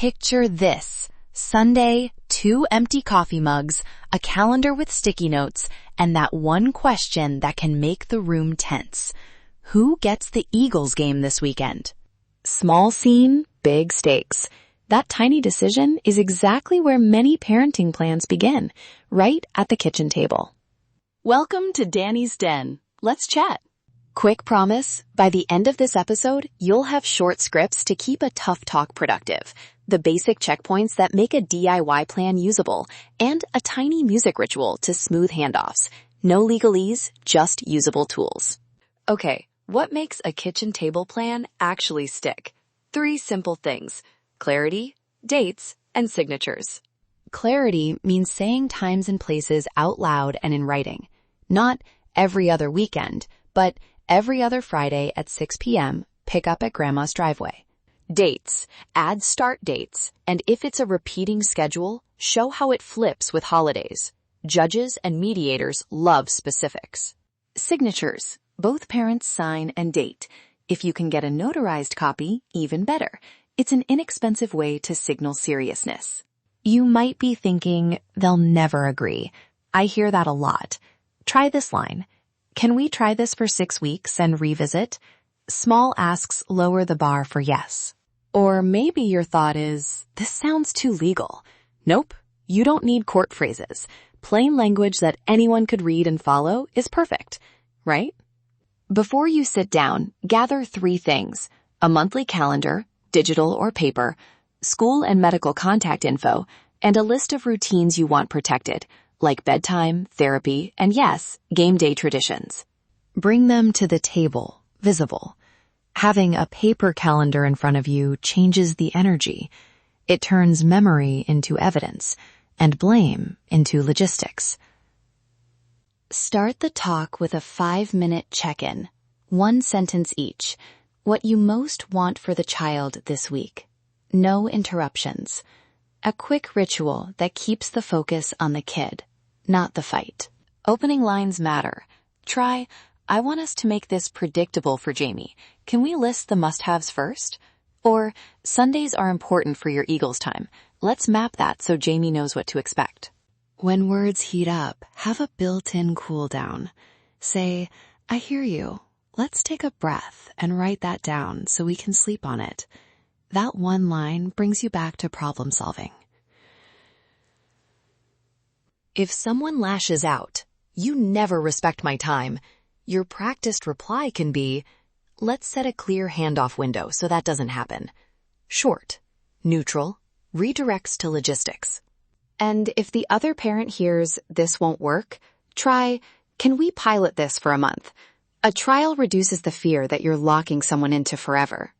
Picture this. Sunday, 2 empty coffee mugs, a calendar with sticky notes, and that one question that can make the room tense. Who gets the Eagles game this weekend? Small scene, big stakes. That tiny decision is exactly where many parenting plans begin, right at the kitchen table. Welcome to Danny's Den. Let's chat. Quick promise, by the end of this episode, you'll have short scripts to keep a tough talk productive, the basic checkpoints that make a DIY plan usable, and a tiny music ritual to smooth handoffs. No legalese, just usable tools. Okay, what makes a kitchen table plan actually stick? 3 simple things: clarity, dates, and signatures. Clarity means saying times and places out loud and in writing. Not every other weekend, but every other Friday at 6 p.m., pick up at Grandma's driveway. Dates. Add start dates, and if it's a repeating schedule, show how it flips with holidays. Judges and mediators love specifics. Signatures. Both parents sign and date. If you can get a notarized copy, even better. It's an inexpensive way to signal seriousness. You might be thinking, they'll never agree. I hear that a lot. Try this line. Can we try this for 6 weeks and revisit? Small asks lower the bar for yes. Or maybe your thought is, this sounds too legal. Nope, you don't need court phrases. Plain language that anyone could read and follow is perfect, right? Before you sit down, gather 3 things: a monthly calendar, digital or paper, school and medical contact info, and a list of routines you want protected, like bedtime, therapy, and yes, game day traditions. Bring them to the table, visible. Having a paper calendar in front of you changes the energy. It turns memory into evidence, and blame into logistics. Start the talk with a 5-minute check-in, 1 sentence each. What you most want for the child this week. No interruptions. A quick ritual that keeps the focus on the kid, not the fight. Opening lines matter. Try, I want us to make this predictable for Jamie. Can we list the must-haves first? Or, Sundays are important for your Eagles time. Let's map that so Jamie knows what to expect. When words heat up, have a built-in cool down. Say, I hear you. Let's take a breath and write that down so we can sleep on it. That one line brings you back to problem solving. If someone lashes out, you never respect my time, your practiced reply can be, let's set a clear handoff window so that doesn't happen. Short, neutral, redirects to logistics. And if the other parent hears this won't work, try, can we pilot this for a month? A trial reduces the fear that you're locking someone into forever.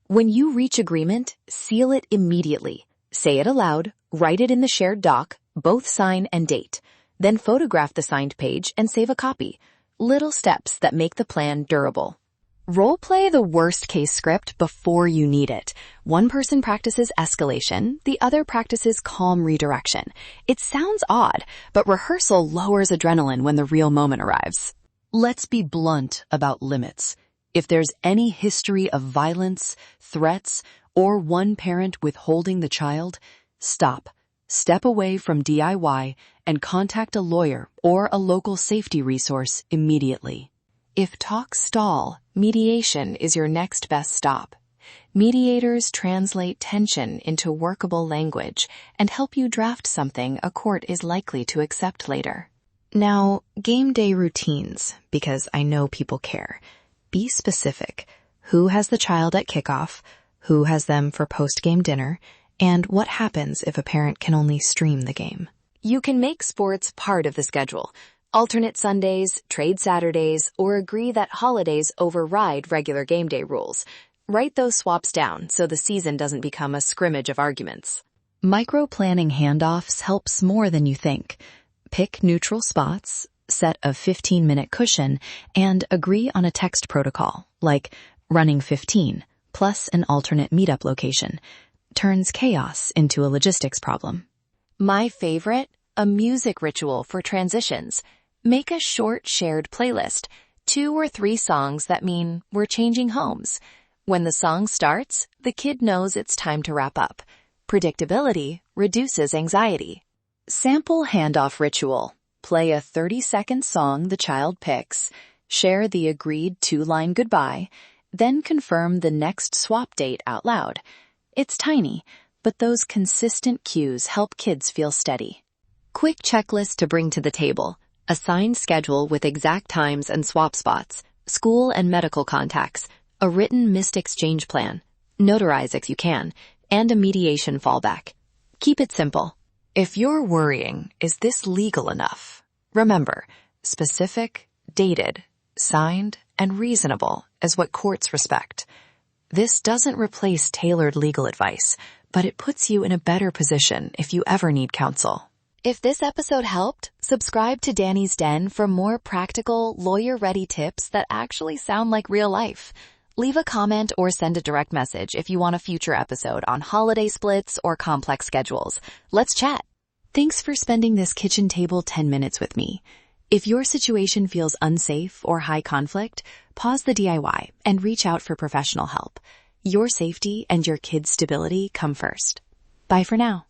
When you reach agreement, seal it immediately. Say it aloud, write it in the shared doc, both sign and date. Then photograph the signed page and save a copy. Little steps that make the plan durable. Role-play the worst-case script before you need it. One person practices escalation, the other practices calm redirection. It sounds odd, but rehearsal lowers adrenaline when the real moment arrives. Let's be blunt about limits. If there's any history of violence, threats, or one parent withholding the child, stop. Step away from DIY and contact a lawyer or a local safety resource immediately. If talks stall, mediation is your next best stop. Mediators translate tension into workable language and help you draft something a court is likely to accept later. Now, game day routines, because I know people care. Be specific. Who has the child at kickoff? Who has them for post-game dinner? And what happens if a parent can only stream the game? You can make sports part of the schedule. Alternate Sundays, trade Saturdays, or agree that holidays override regular game day rules. Write those swaps down so the season doesn't become a scrimmage of arguments. Micro-planning handoffs helps more than you think. Pick neutral spots, set a 15-minute cushion, and agree on a text protocol, like running 15, plus an alternate meetup location. Turns chaos into a logistics problem. My favorite, a music ritual for transitions. Make a short shared playlist, 2 or 3 songs that mean we're changing homes. When the song starts, the kid knows it's time to wrap up. Predictability reduces anxiety. Sample handoff ritual. Play a 30-second song the child picks, share the agreed 2-line goodbye, then confirm the next swap date out loud. It's tiny, but those consistent cues help kids feel steady. Quick checklist to bring to the table. Assigned schedule with exact times and swap spots, school and medical contacts, a written missed exchange plan, notarize if you can, and a mediation fallback. Keep it simple. If you're worrying, is this legal enough? Remember, specific, dated, signed, and reasonable is what courts respect. This doesn't replace tailored legal advice, but it puts you in a better position if you ever need counsel. If this episode helped, subscribe to Danny's Den for more practical, lawyer-ready tips that actually sound like real life. Leave a comment or send a direct message if you want a future episode on holiday splits or complex schedules. Let's chat. Thanks for spending this kitchen table 10 minutes with me. If your situation feels unsafe or high conflict, pause the DIY and reach out for professional help. Your safety and your kids' stability come first. Bye for now.